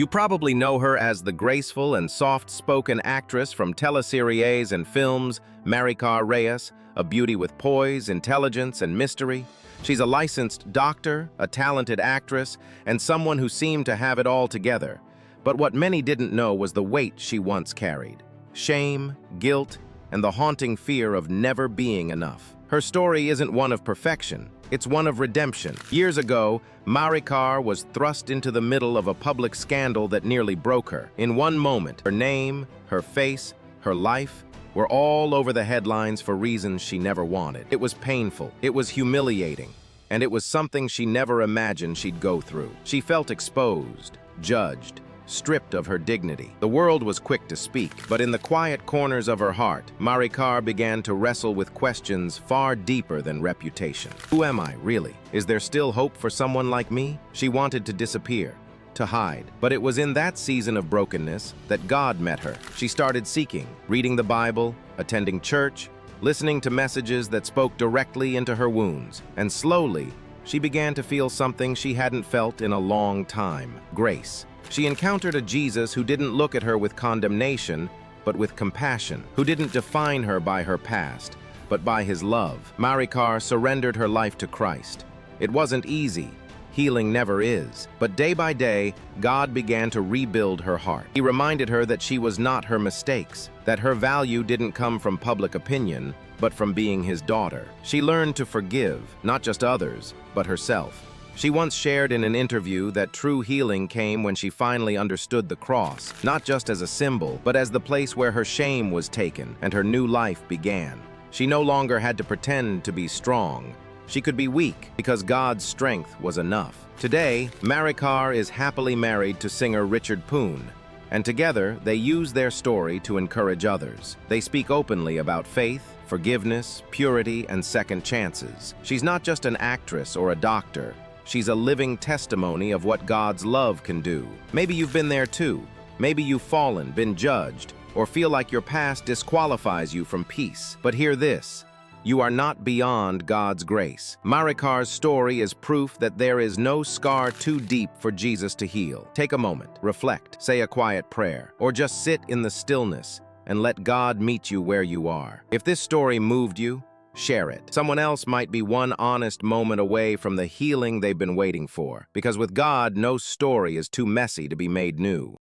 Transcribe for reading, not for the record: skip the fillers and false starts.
You probably know her as the graceful and soft-spoken actress from teleseries and films, Maricar Reyes, a beauty with poise, intelligence, and mystery. She's a licensed doctor, a talented actress, and someone who seemed to have it all together. But what many didn't know was the weight she once carried. Shame, guilt, and the haunting fear of never being enough. Her story isn't one of perfection, it's one of redemption. Years ago, Maricar was thrust into the middle of a public scandal that nearly broke her. In one moment, her name, her face, her life were all over the headlines for reasons she never wanted. It was painful, it was humiliating, and it was something she never imagined she'd go through. She felt exposed, judged, stripped of her dignity. The world was quick to speak, but in the quiet corners of her heart, Maricar began to wrestle with questions far deeper than reputation. Who am I, really? Is there still hope for someone like me? She wanted to disappear, to hide. But it was in that season of brokenness that God met her. She started seeking, reading the Bible, attending church, listening to messages that spoke directly into her wounds. And slowly, she began to feel something she hadn't felt in a long time: grace. She encountered a Jesus who didn't look at her with condemnation, but with compassion, who didn't define her by her past, but by his love. Maricar surrendered her life to Christ. It wasn't easy. Healing never is. But day by day, God began to rebuild her heart. He reminded her that she was not her mistakes, that her value didn't come from public opinion, but from being his daughter. She learned to forgive, not just others, but herself. She once shared in an interview that true healing came when she finally understood the cross, not just as a symbol, but as the place where her shame was taken and her new life began. She no longer had to pretend to be strong. She could be weak because God's strength was enough. Today, Maricar is happily married to singer Richard Poon, and together they use their story to encourage others. They speak openly about faith, forgiveness, purity, and second chances. She's not just an actress or a doctor. She's a living testimony of what God's love can do. Maybe you've been there too. Maybe you've fallen, been judged, or feel like your past disqualifies you from peace. But hear this: you are not beyond God's grace. Maricar's story is proof that there is no scar too deep for Jesus to heal. Take a moment, reflect, say a quiet prayer, or just sit in the stillness and let God meet you where you are. If this story moved you, share it. Someone else might be one honest moment away from the healing they've been waiting for. Because with God, no story is too messy to be made new.